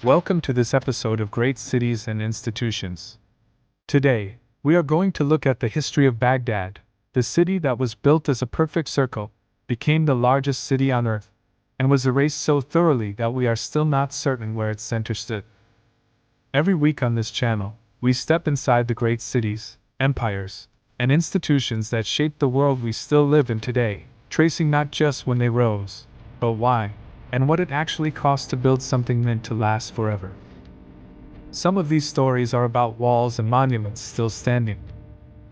Welcome to this episode of Great Cities and Institutions. Today, we are going to look at the history of Baghdad, the city that was built as a perfect circle, became the largest city on earth, and was erased so thoroughly that we are still not certain where its center stood. Every week on this channel, we step inside the great cities, empires, and institutions that shaped the world we still live in today, tracing not just when they rose, but why, and what it actually cost to build something meant to last forever. Some of these stories are about walls and monuments still standing.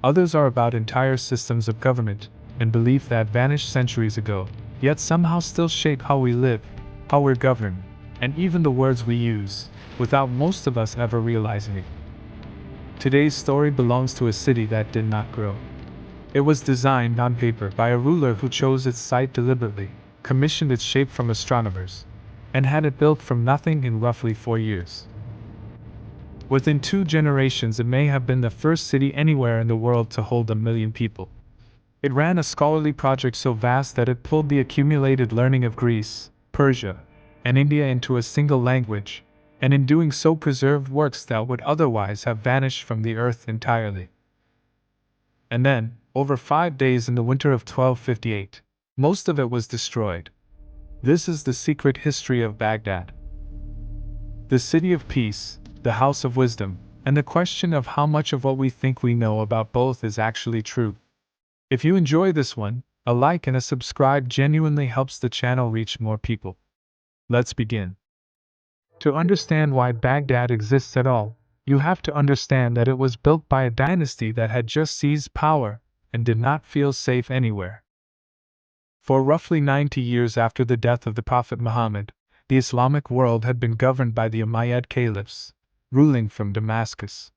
Others are about entire systems of government and belief that vanished centuries ago, yet somehow still shape how we live, how we're governed, and even the words we use, without most of us ever realizing it. Today's story belongs to a city that did not grow. It was designed on paper by a ruler who chose its site deliberately, commissioned its shape from astronomers, and had it built from nothing in roughly 4 years. Within 2 generations, it may have been the first city anywhere in the world to hold 1 million people. It ran a scholarly project so vast that it pulled the accumulated learning of Greece, Persia, and India into a single language, and in doing so preserved works that would otherwise have vanished from the earth entirely. And then, over 5 days in the winter of 1258, most of it was destroyed. This is the secret history of Baghdad. The city of peace, the house of wisdom, and the question of how much of what we think we know about both is actually true. If you enjoy this one, a like and a subscribe genuinely helps the channel reach more people. Let's begin. To understand why Baghdad exists at all, you have to understand that it was built by a dynasty that had just seized power and did not feel safe anywhere. For roughly 90 years after the death of the Prophet Muhammad, the Islamic world had been governed by the Umayyad caliphs, ruling from Damascus.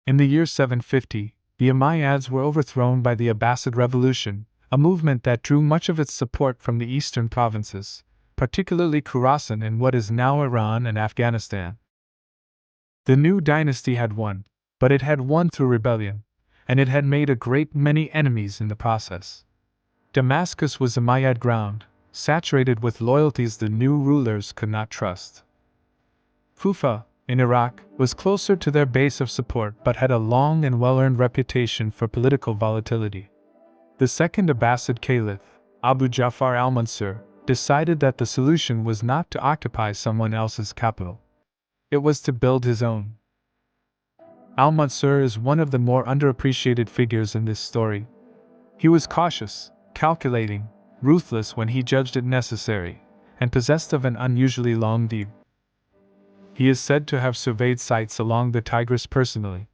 In the year 750, the Umayyads were overthrown by the Abbasid Revolution, a movement that drew much of its support from the eastern provinces, particularly Khorasan in what is now Iran and Afghanistan. The new dynasty had won, but it had won through rebellion, and it had made a great many enemies in the process. Damascus was Umayyad ground, saturated with loyalties the new rulers could not trust. Kufa, in Iraq, was closer to their base of support but had a long and well-earned reputation for political volatility. The second Abbasid caliph, Abu Ja'far al-Mansur, decided that the solution was not to occupy someone else's capital. It was to build his own. Al-Mansur is one of the more underappreciated figures in this story. He was cautious, calculating, ruthless when he judged it necessary, and possessed of an unusually long view. He is said to have surveyed sites along the Tigris personally,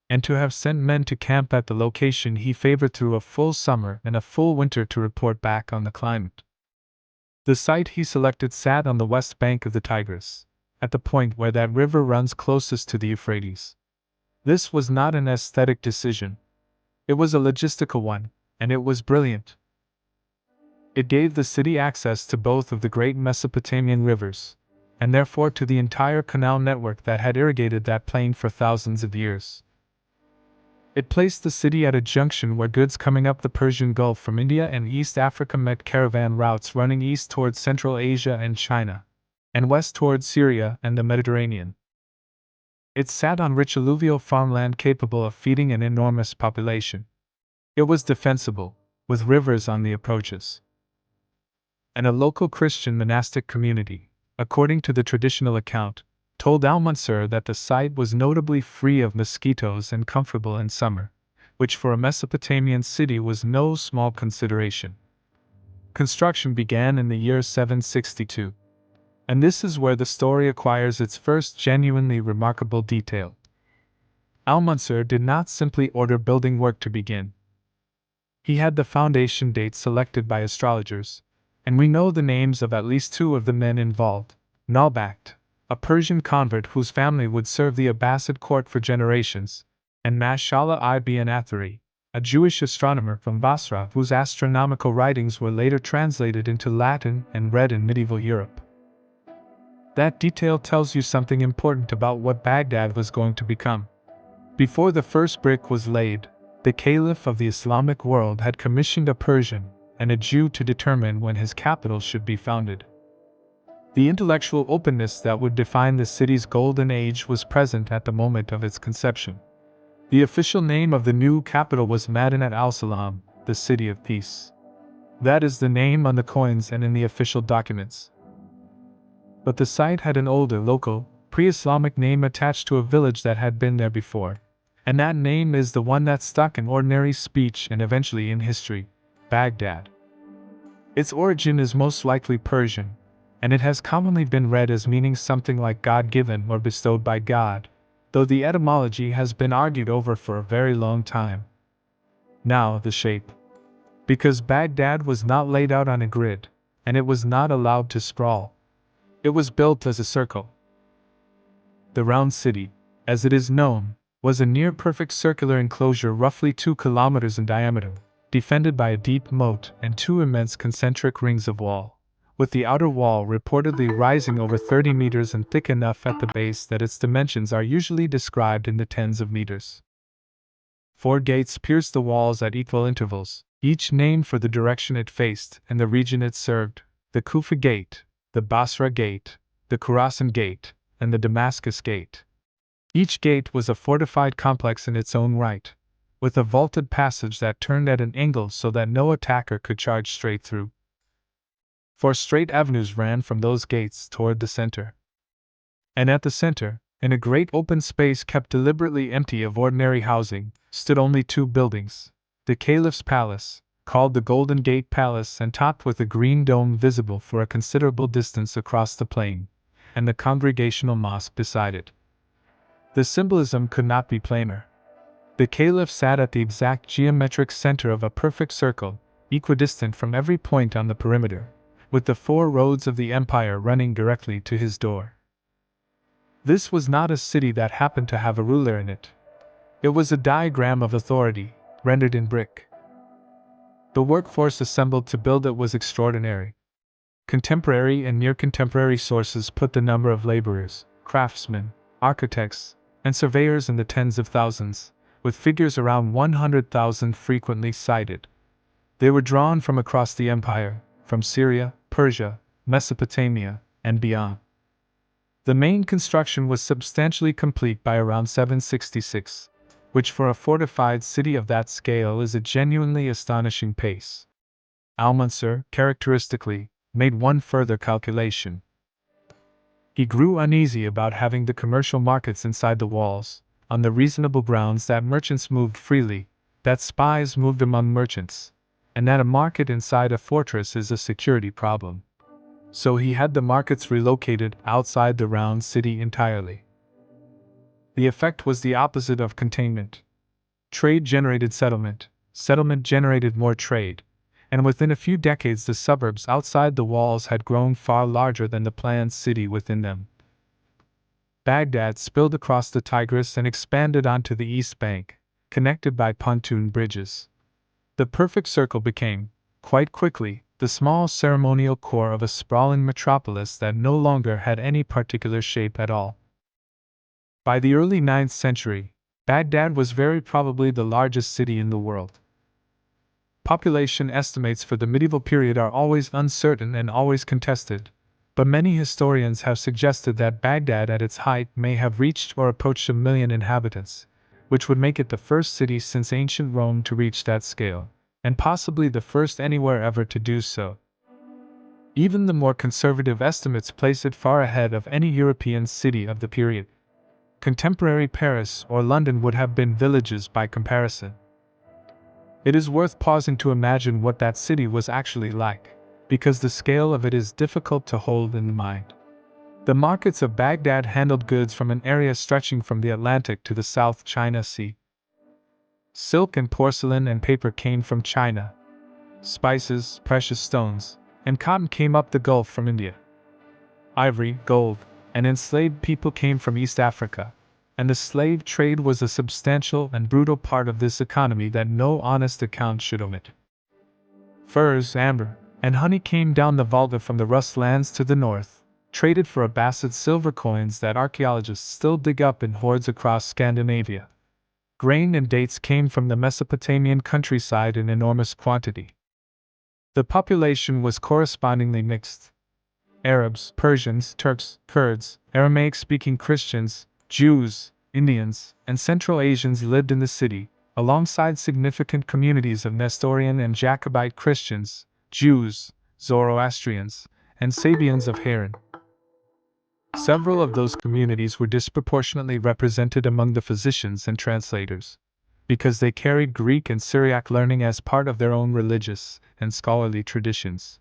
and to have sent men to camp at the location he favored through a full summer and a full winter to report back on the climate. The site he selected sat on the west bank of the Tigris, at the point where that river runs closest to the Euphrates. This was not an aesthetic decision. It was a logistical one, and it was brilliant. It gave the city access to both of the great Mesopotamian rivers, and therefore to the entire canal network that had irrigated that plain for thousands of years. It placed the city at a junction where goods coming up the Persian Gulf from India and East Africa met caravan routes running east towards Central Asia and China, and west towards Syria and the Mediterranean. It sat on rich alluvial farmland capable of feeding an enormous population. It was defensible, with rivers on the approaches. And a local Christian monastic community, according to the traditional account, told al-Mansur that the site was notably free of mosquitoes and comfortable in summer, which for a Mesopotamian city was no small consideration. Construction began in the year 762. And this is where the story acquires its first genuinely remarkable detail. Al-Mansur did not simply order building work to begin. He had the foundation date selected by astrologers, and we know the names of at least 2 of the men involved: Nalbakht, a Persian convert whose family would serve the Abbasid court for generations, and Mashallah ibn Athari, a Jewish astronomer from Basra whose astronomical writings were later translated into Latin and read in medieval Europe. That detail tells you something important about what Baghdad was going to become. Before the first brick was laid, the Caliph of the Islamic world had commissioned a Persian and a Jew to determine when his capital should be founded. The intellectual openness that would define the city's golden age was present at the moment of its conception. The official name of the new capital was Madinat al-Salam, the City of Peace. That is the name on the coins and in the official documents. But the site had an older, local, pre-Islamic name attached to a village that had been there before, and that name is the one that stuck in ordinary speech and eventually in history: Baghdad. Its origin is most likely Persian, and it has commonly been read as meaning something like God-given or bestowed by God, though the etymology has been argued over for a very long time. Now, the shape. Because Baghdad was not laid out on a grid, and it was not allowed to sprawl. It was built as a circle. The round city, as it is known, was a near-perfect circular enclosure roughly 2 kilometers in diameter, defended by a deep moat and 2 immense concentric rings of wall, with the outer wall reportedly rising over 30 meters and thick enough at the base that its dimensions are usually described in the tens of meters. 4 gates pierced the walls at equal intervals, each named for the direction it faced and the region it served: the Kufa Gate, the Basra Gate, the Khorasan Gate, and the Damascus Gate. Each gate was a fortified complex in its own right, with a vaulted passage that turned at an angle so that no attacker could charge straight through. 4 straight avenues ran from those gates toward the center. And at the center, in a great open space kept deliberately empty of ordinary housing, stood only 2 buildings: the Caliph's Palace, called the Golden Gate Palace and topped with a green dome visible for a considerable distance across the plain, and the Congregational Mosque beside it. The symbolism could not be plainer. The Caliph sat at the exact geometric center of a perfect circle, equidistant from every point on the perimeter, with the 4 roads of the empire running directly to his door. This was not a city that happened to have a ruler in it. It was a diagram of authority, rendered in brick. The workforce assembled to build it was extraordinary. Contemporary and near-contemporary sources put the number of laborers, craftsmen, architects, and surveyors in the tens of thousands, with figures around 100,000 frequently cited. They were drawn from across the empire, from Syria, Persia, Mesopotamia, and beyond. The main construction was substantially complete by around 766, which for a fortified city of that scale is a genuinely astonishing pace. Al-Mansur, characteristically, made one further calculation. He grew uneasy about having the commercial markets inside the walls, on the reasonable grounds that merchants moved freely, that spies moved among merchants, and that a market inside a fortress is a security problem. So he had the markets relocated outside the round city entirely. The effect was the opposite of containment. Trade generated settlement, settlement generated more trade, and within a few decades the suburbs outside the walls had grown far larger than the planned city within them. Baghdad spilled across the Tigris and expanded onto the east bank, connected by pontoon bridges. The perfect circle became, quite quickly, the small ceremonial core of a sprawling metropolis that no longer had any particular shape at all. By the early 9th century, Baghdad was very probably the largest city in the world. Population estimates for the medieval period are always uncertain and always contested, but many historians have suggested that Baghdad at its height may have reached or approached 1 million inhabitants, which would make it the first city since ancient Rome to reach that scale, and possibly the first anywhere ever to do so. Even the more conservative estimates place it far ahead of any European city of the period. Contemporary Paris or London would have been villages by comparison. It is worth pausing to imagine what that city was actually like, because the scale of it is difficult to hold in mind. The markets of Baghdad handled goods from an area stretching from the Atlantic to the South China Sea. Silk and porcelain and paper came from China. Spices, precious stones, and cotton came up the Gulf from India. Ivory, gold, and enslaved people came from East Africa, and the slave trade was a substantial and brutal part of this economy that no honest account should omit. Furs, amber, and honey came down the Volga from the Rus lands to the north, traded for Abbasid silver coins that archaeologists still dig up in hoards across Scandinavia. Grain and dates came from the Mesopotamian countryside in enormous quantity. The population was correspondingly mixed. Arabs, Persians, Turks, Kurds, Aramaic-speaking Christians, Jews, Indians, and Central Asians lived in the city, alongside significant communities of Nestorian and Jacobite Christians, Jews, Zoroastrians, and Sabians of Haran. Several of those communities were disproportionately represented among the physicians and translators, because they carried Greek and Syriac learning as part of their own religious and scholarly traditions.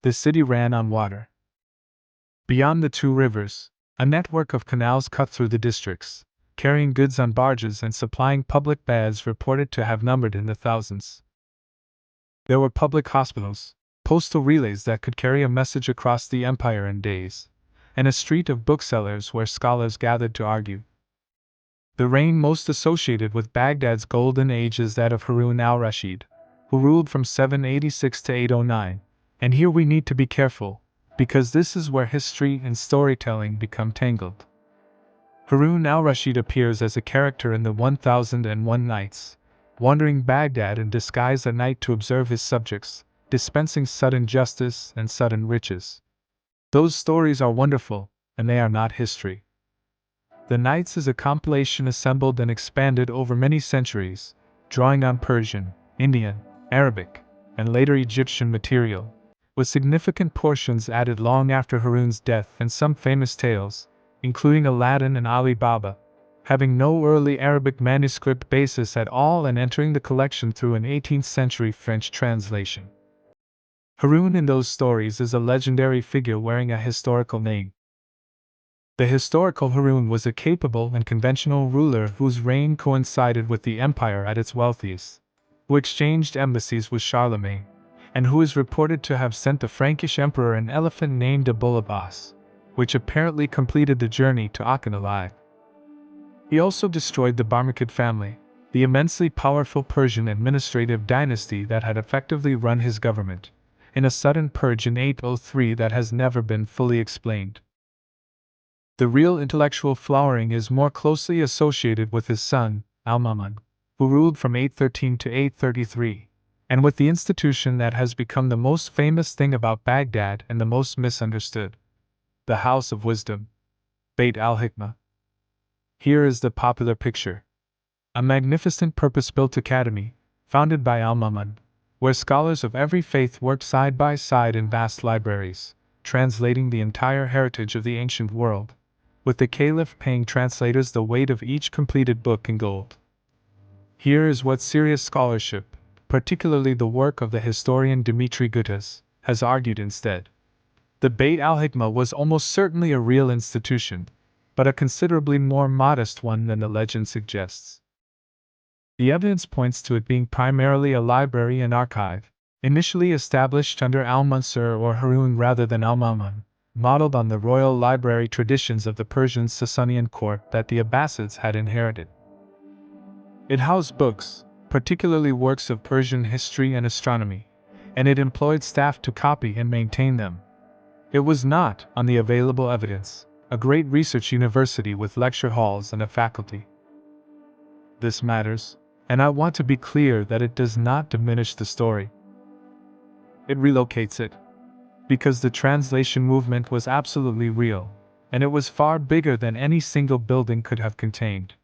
The city ran on water. Beyond the two rivers, a network of canals cut through the districts, carrying goods on barges and supplying public baths reported to have numbered in the thousands. There were public hospitals, postal relays that could carry a message across the empire in days, and a street of booksellers where scholars gathered to argue. The reign most associated with Baghdad's golden age is that of Harun al-Rashid, who ruled from 786 to 809, and here we need to be careful, because this is where history and storytelling become tangled. Harun al-Rashid appears as a character in the 1001 Nights, wandering Baghdad in disguise at night to observe his subjects, dispensing sudden justice and sudden riches. Those stories are wonderful, and they are not history. The Nights is a compilation assembled and expanded over many centuries, drawing on Persian, Indian, Arabic, and later Egyptian material, with significant portions added long after Harun's death and some famous tales, including Aladdin and Ali Baba, having no early Arabic manuscript basis at all and entering the collection through an 18th century French translation. Harun in those stories is a legendary figure wearing a historical name. The historical Harun was a capable and conventional ruler whose reign coincided with the empire at its wealthiest, who exchanged embassies with Charlemagne, and who is reported to have sent the Frankish emperor an elephant named Abul Abbas, which apparently completed the journey to Aachen alive. He also destroyed the Barmakid family, the immensely powerful Persian administrative dynasty that had effectively run his government, in a sudden purge in 803 that has never been fully explained. The real intellectual flowering is more closely associated with his son, Al-Ma'mun, who ruled from 813 to 833, and with the institution that has become the most famous thing about Baghdad and the most misunderstood: the House of Wisdom, Beit al-Hikmah. Here is the popular picture: a magnificent purpose-built academy, founded by Al-Ma'mun, where scholars of every faith worked side by side in vast libraries, translating the entire heritage of the ancient world, with the caliph paying translators the weight of each completed book in gold. Here is what serious scholarship, particularly the work of the historian Dmitry Gutas, has argued instead. The Beit al-Hikmah was almost certainly a real institution, but a considerably more modest one than the legend suggests. The evidence points to it being primarily a library and archive, initially established under al-Mansur or Harun rather than al-Ma'mun, modeled on the royal library traditions of the Persian Sasanian court that the Abbasids had inherited. It housed books, particularly works of Persian history and astronomy, and it employed staff to copy and maintain them. It was not, on the available evidence, a great research university with lecture halls and a faculty. This matters, and I want to be clear that it does not diminish the story. It relocates it, because the translation movement was absolutely real, and it was far bigger than any single building could have contained.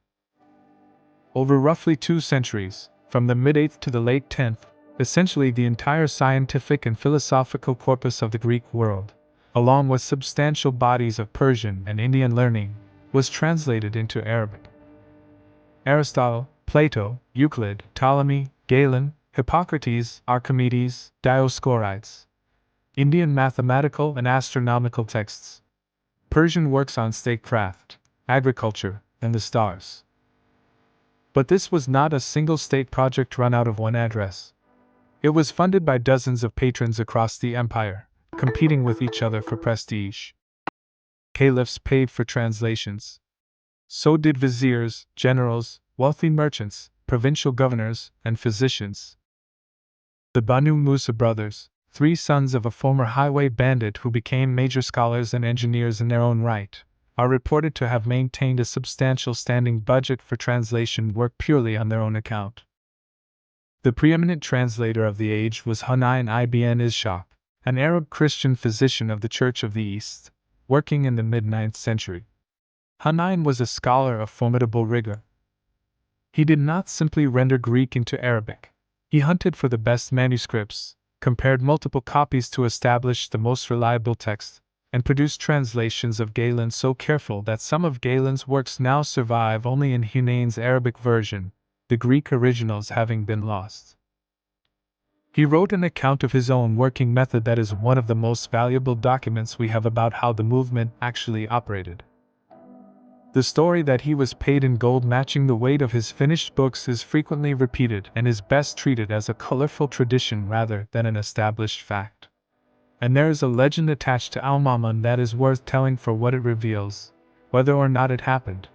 Over roughly 2 centuries, from the mid-8th to the late 10th, essentially the entire scientific and philosophical corpus of the Greek world, along with substantial bodies of Persian and Indian learning, was translated into Arabic. Aristotle, Plato, Euclid, Ptolemy, Galen, Hippocrates, Archimedes, Dioscorides. Indian mathematical and astronomical texts. Persian works on statecraft, agriculture, and the stars. But this was not a single state project run out of one address. It was funded by dozens of patrons across the empire, competing with each other for prestige. Caliphs paid for translations. So did viziers, generals, wealthy merchants, provincial governors, and physicians. The Banu Musa brothers, 3 sons of a former highway bandit who became major scholars and engineers in their own right, are reported to have maintained a substantial standing budget for translation work purely on their own account. The preeminent translator of the age was Hunayn ibn Ishaq, an Arab Christian physician of the Church of the East, working in the mid-9th century. Hunayn was a scholar of formidable rigor. He did not simply render Greek into Arabic. He hunted for the best manuscripts, compared multiple copies to establish the most reliable text, and produced translations of Galen so careful that some of Galen's works now survive only in Hunayn's Arabic version, the Greek originals having been lost. He wrote an account of his own working method that is one of the most valuable documents we have about how the movement actually operated. The story that he was paid in gold matching the weight of his finished books is frequently repeated and is best treated as a colorful tradition rather than an established fact. And there is a legend attached to Al-Mamun that is worth telling for what it reveals, whether or not it happened.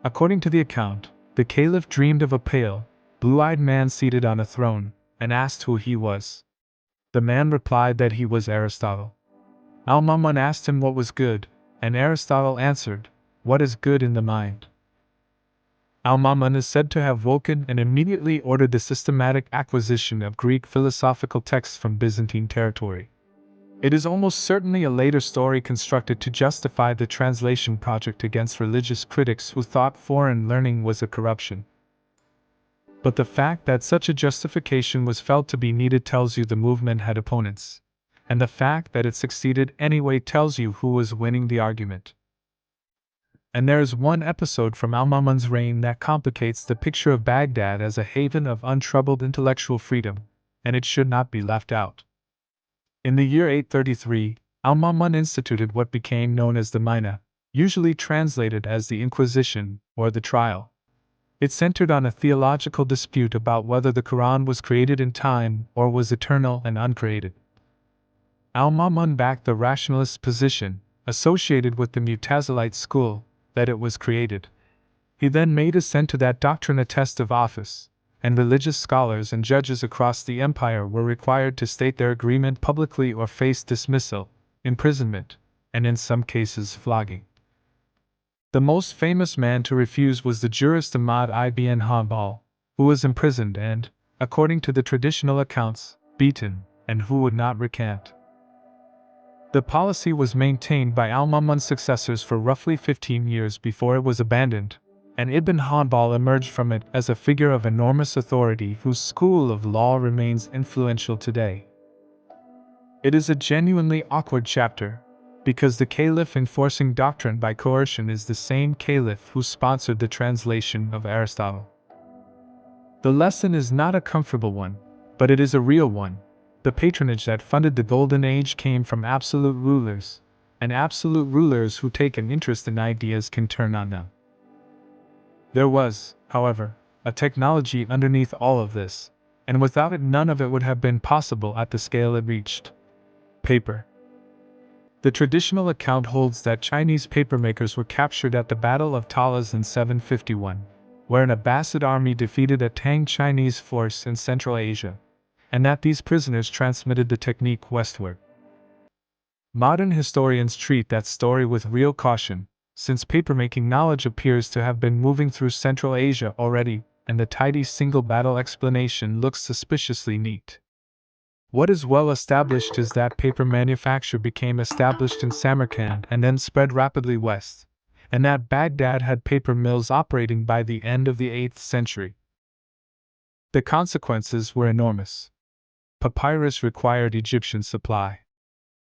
According to the account, the caliph dreamed of a pale, blue-eyed man seated on a throne, and asked who he was. The man replied that he was Aristotle. Al-Mamun asked him what was good, and Aristotle answered, "What is good in the mind?" Al-Mamun is said to have woken and immediately ordered the systematic acquisition of Greek philosophical texts from Byzantine territory. It is almost certainly a later story constructed to justify the translation project against religious critics who thought foreign learning was a corruption. But the fact that such a justification was felt to be needed tells you the movement had opponents, and the fact that it succeeded anyway tells you who was winning the argument. And there is one episode from Al-Mamun's reign that complicates the picture of Baghdad as a haven of untroubled intellectual freedom, and it should not be left out. In the year 833, Al-Mamun instituted what became known as the Mina, usually translated as the Inquisition or the Trial. It centered on a theological dispute about whether the Quran was created in time or was eternal and uncreated. Al-Mamun backed the rationalist position, associated with the Mutazilite school, that it was created. He then made assent to that doctrine a test of office, and religious scholars and judges across the empire were required to state their agreement publicly or face dismissal, imprisonment, and in some cases flogging. The most famous man to refuse was the jurist Ahmad ibn Hanbal, who was imprisoned and, according to the traditional accounts, beaten, and who would not recant. The policy was maintained by Al-Mamun's successors for roughly 15 years before it was abandoned, and Ibn Hanbal emerged from it as a figure of enormous authority whose school of law remains influential today. It is a genuinely awkward chapter, because the caliph enforcing doctrine by coercion is the same caliph who sponsored the translation of Aristotle. The lesson is not a comfortable one, but it is a real one. The patronage that funded the Golden Age came from absolute rulers, and absolute rulers who take an interest in ideas can turn on them. There was, however, a technology underneath all of this, and without it none of it would have been possible at the scale it reached. Paper. The traditional account holds that Chinese papermakers were captured at the Battle of Talas in 751, where an Abbasid army defeated a Tang Chinese force in Central Asia, and that these prisoners transmitted the technique westward. Modern historians treat that story with real caution, since papermaking knowledge appears to have been moving through Central Asia already, and the tidy single battle explanation looks suspiciously neat. What is well established is that paper manufacture became established in Samarkand and then spread rapidly west, and that Baghdad had paper mills operating by the end of the 8th century. The consequences were enormous. Papyrus required Egyptian supply.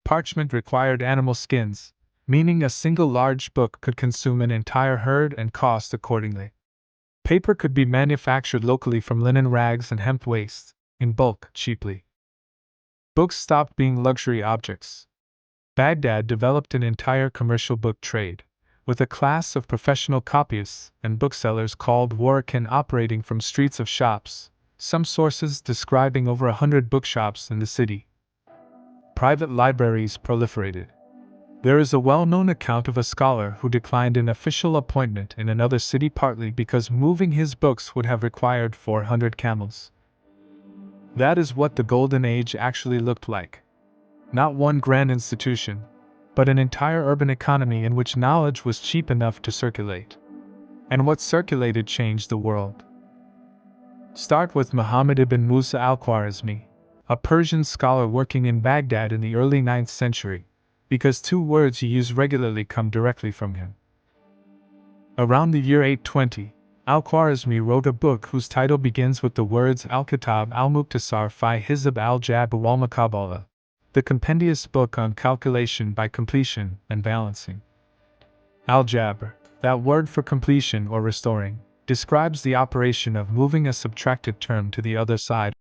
Parchment required animal skins, meaning a single large book could consume an entire herd and cost accordingly. Paper could be manufactured locally from linen rags and hemp waste, in bulk, cheaply. Books stopped being luxury objects. Baghdad developed an entire commercial book trade, with a class of professional copyists and booksellers called warakin operating from streets of shops, some sources describing over 100 bookshops in the city. Private libraries proliferated. There is a well-known account of a scholar who declined an official appointment in another city partly because moving his books would have required 400 camels. That is what the Golden Age actually looked like. Not one grand institution, but an entire urban economy in which knowledge was cheap enough to circulate. And what circulated changed the world. Start with Muhammad ibn Musa al-Khwarizmi, a Persian scholar working in Baghdad in the early 9th century, because two words he used regularly come directly from him. Around the year 820, Al-Khwarizmi wrote a book whose title begins with the words Al-Kitab al-Muqtasar fi Hizb al-Jab wal-Maqabala, the compendious book on calculation by completion and balancing. Al-Jabr, that word for completion or restoring, describes the operation of moving a subtracted term to the other side.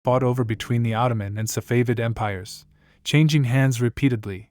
fought over between the Ottoman and Safavid empires, changing hands repeatedly.